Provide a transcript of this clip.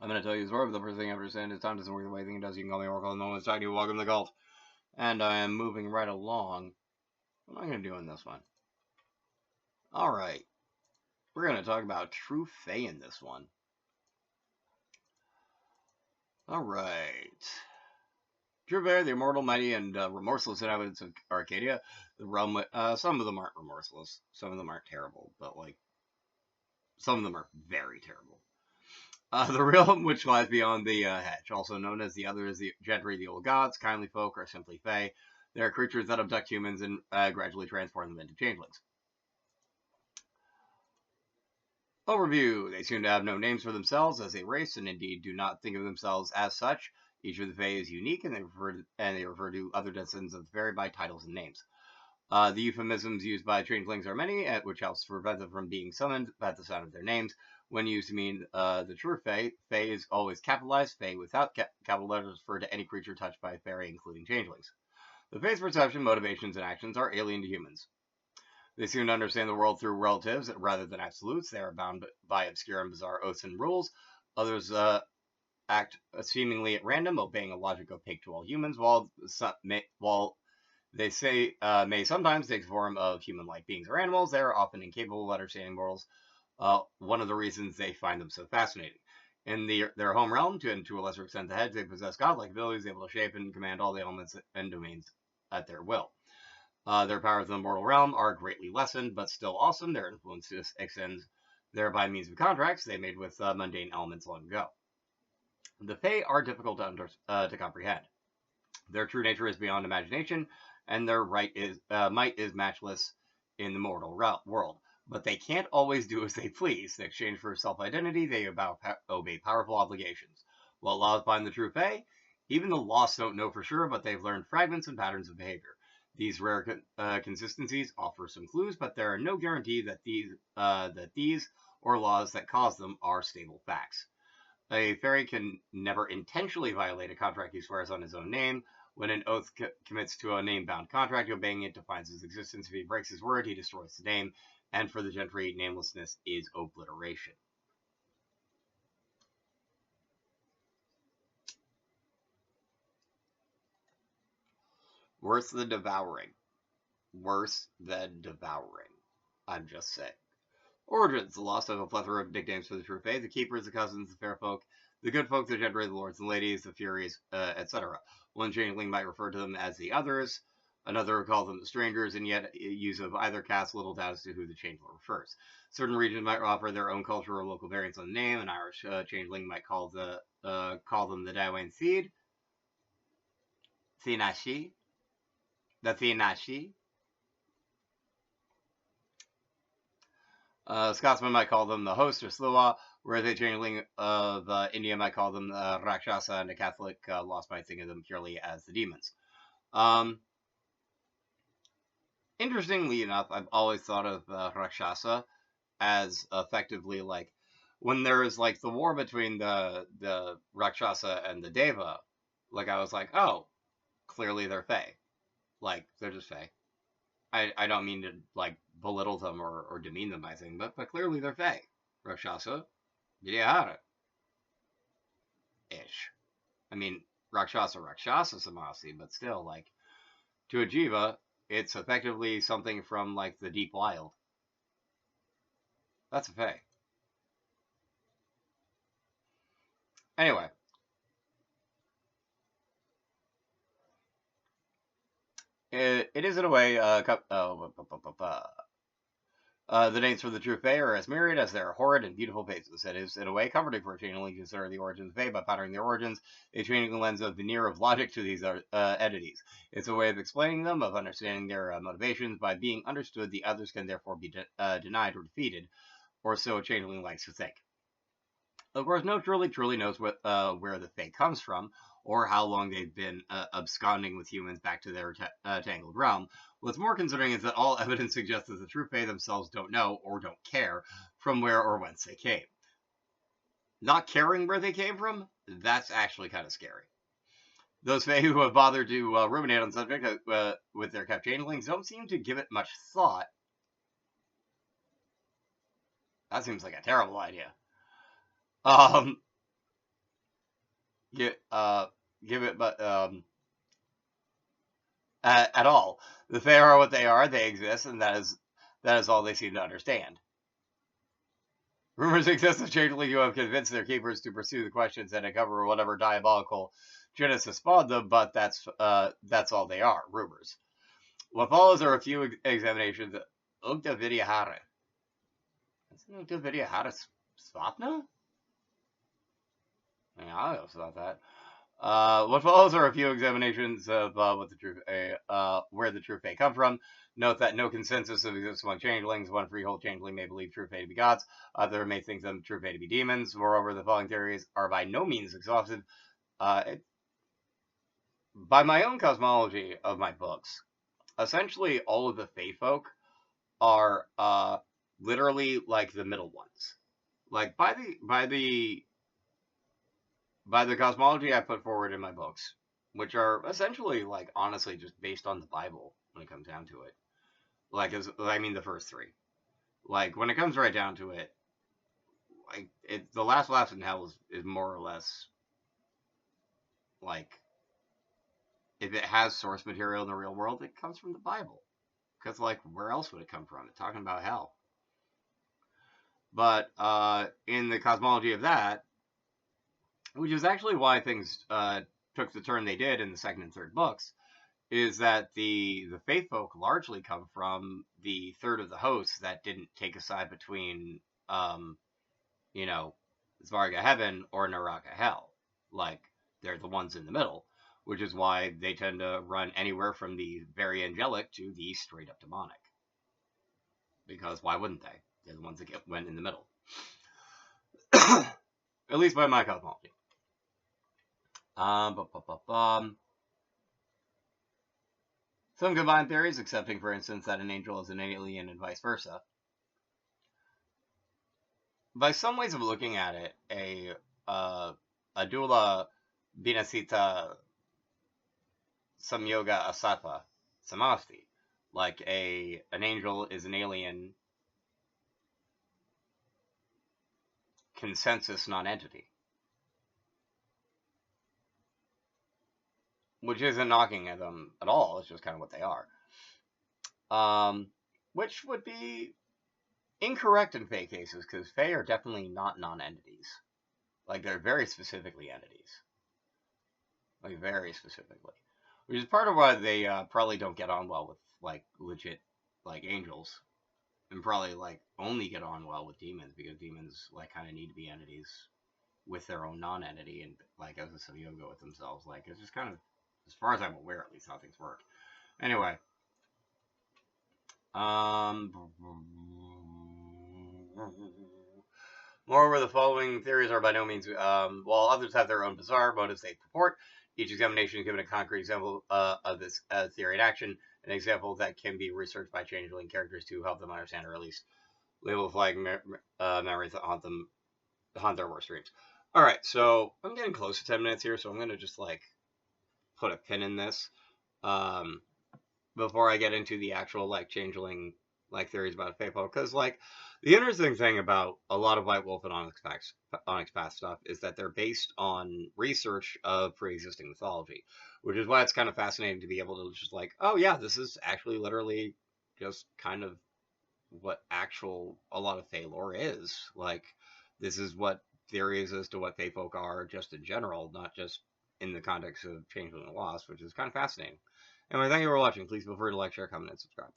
going to tell you a story, but the first thing I understand is time doesn't work the way I think it does. You can call me Oracle, no one's talking to you. Welcome to the cult. And I am moving right along. What am I going to do in this one? Alright. We're going to talk about True Fae in this one. Alright. True Fae, the immortal, mighty, and remorseless inhabitants of Arcadia. The realm, some of them aren't remorseless. Some of them aren't terrible, but, some of them are very terrible. The realm which lies beyond the hedge, also known as the others, the gentry, the old gods, kindly folk, or simply fae. They are creatures that abduct humans and gradually transform them into changelings. Overview. They seem to have no names for themselves as a race, and indeed do not think of themselves as such. Each of the fae is unique, and they refer to other descendants of the fairy by titles and names. The euphemisms used by changelings are many, which helps prevent them from being summoned at the sound of their names. When used to mean the true fae, fae is always capitalized. Fae without capital letters refer to any creature touched by a fairy, including changelings. The fae's perception, motivations, and actions are alien to humans. They seem to understand the world through relatives rather than absolutes. They are bound by obscure and bizarre oaths and rules. Others act seemingly at random, obeying a logic opaque to all humans, while they say may sometimes take the form of human-like beings or animals. They are often incapable of understanding mortals. One of the reasons they find them so fascinating. In their home realm, and to a lesser extent the hedge, they possess godlike abilities, able to shape and command all the elements and domains at their will. Their powers in the mortal realm are greatly lessened, but still awesome. Their influence extends there by means of contracts they made with mundane elements long ago. The Fae are difficult to comprehend. Their true nature is beyond imagination, and their might is matchless in the mortal world. But they can't always do as they please. In exchange for self-identity, they obey powerful obligations. What laws bind the true Fae? Even the lost don't know for sure, but they've learned fragments and patterns of behavior. These rare consistencies offer some clues, but there are no guarantee that these or laws that cause them are stable facts. A fairy can never intentionally violate a contract he swears on his own name. When an oath commits to a name-bound contract, obeying it defines his existence. If he breaks his word, he destroys the name. And for the gentry, namelessness is obliteration. Worse than devouring. Worse than devouring. I'm just saying. Origins. The lost of a plethora of nicknames for the true fae. The keepers, the cousins, the fair folk, the good folk, the gentry, the lords and ladies, the furies, etc. One changeling might refer to them as the others. Another would call them the strangers, and yet use of either casts little doubt as to who the changeling refers. Certain regions might offer their own culture or local variants on the name. An Irish changeling might call them the Dawain Seed, Thinashi, the Thinashi. Scotsman might call them the host or Slua, whereas a changeling of India might call them the Rakshasa, and a Catholic lost might think of them purely as the demons. Interestingly enough, I've always thought of Rakshasa as effectively like when there is like the war between the Rakshasa and the Deva. Like I was like, oh, clearly they're Fae. Like they're just Fae. I don't mean to like belittle them or demean them by saying, but clearly they're Fae. Rakshasa, yeah, ish. I mean, Rakshasa Samasi, but still, like, to a Jiva, it's effectively something from, like, the deep wild. That's a Fae. Anyway. It is in a way, the names for the true Fae are as myriad as their horrid and beautiful faces. It is, in a way, comforting for a changeling to consider the origins of Fae by pondering their origins, a changing the lens of veneer of logic to these entities. It's a way of explaining them, of understanding their motivations. By being understood, the others can therefore be denied or defeated, or so a changeling likes to think. Of course, no truly knows where the Fae comes from, or how long they've been absconding with humans back to their tangled realm. What's more concerning is that all evidence suggests that the true Fae themselves don't know, or don't care, from where or whence they came. Not caring where they came from? That's actually kind of scary. Those Fae who have bothered to ruminate on the subject with their kept changelings don't seem to give it much thought. That seems like a terrible idea. give it, but at all. The Fae are what they are. They exist, and that is all they seem to understand. Rumors exist of changeling who have convinced their keepers to pursue the questions and uncover whatever diabolical Genesis spawned them, but that's all they are, rumors. What follows are a few examinations. Ugda Vidyahara. Isn't Ugda Vidyahara Svapna? Yeah, I also thought that. What follows are a few examinations of what the true where the true Fae come from. Note that no consensus exists among changelings. One freehold changeling may believe true Fae to be gods. Other may think them true Fae to be demons. Moreover, the following theories are by no means exhaustive. By my own cosmology of my books, essentially all of the Fae folk are literally like the middle ones. Like by the cosmology I put forward in my books, which are essentially like honestly just based on the Bible when it comes down to it. Like I mean the first three. Like when it comes right down to it, like the last laughs in hell is more or less like if it has source material in the real world, it comes from the Bible. Because like where else would it come from? It's talking about hell. But in the cosmology of that, which is actually why things took the turn they did in the second and third books, is that the faith folk largely come from the third of the hosts that didn't take a side between, you know, Svarga heaven or Naraka hell. Like they're the ones in the middle, which is why they tend to run anywhere from the very angelic to the straight up demonic. Because why wouldn't they? They're the ones that went in the middle. At least by my cosmology. Some combined theories, accepting, for instance, that an angel is an alien and vice versa. By some ways of looking at it, a Adula Binasita Samyoga Asafa Samasti, like an angel is an alien consensus non-entity, which isn't knocking at them at all. It's just kind of what they are. Which would be incorrect in Fae cases, because Fae are definitely not non-entities. Like, they're very specifically entities. Like, very specifically. Which is part of why they probably don't get on well with, like, legit, like, angels. And probably, like, only get on well with demons, because demons, like, kind of need to be entities with their own non-entity, and, like, as a yoga with themselves. Like, it's just kind of, as far as I'm aware, at least, how things work. Anyway. Moreover, the following theories are by no means, while others have their own bizarre motives they purport, each examination is given a concrete example of this theory in action, an example that can be researched by changeling characters to help them understand or at least label flag memories that haunt their worst dreams. All right, so I'm getting close to 10 minutes here, so I'm going to just like put a pin in this before I get into the actual like changeling like theories about Faithful, because like the interesting thing about a lot of White Wolf and Onyx Path stuff is that they're based on research of pre-existing mythology, which is why it's kind of fascinating to be able to just like, oh yeah, this is actually literally just kind of what a lot of Fae lore is. Like, this is what theories as to what Fae folk are just in general, not just in the context of Changeling and Lost, which is kind of fascinating. Anyway, thank you for watching. Please feel free to like, share, comment, and subscribe.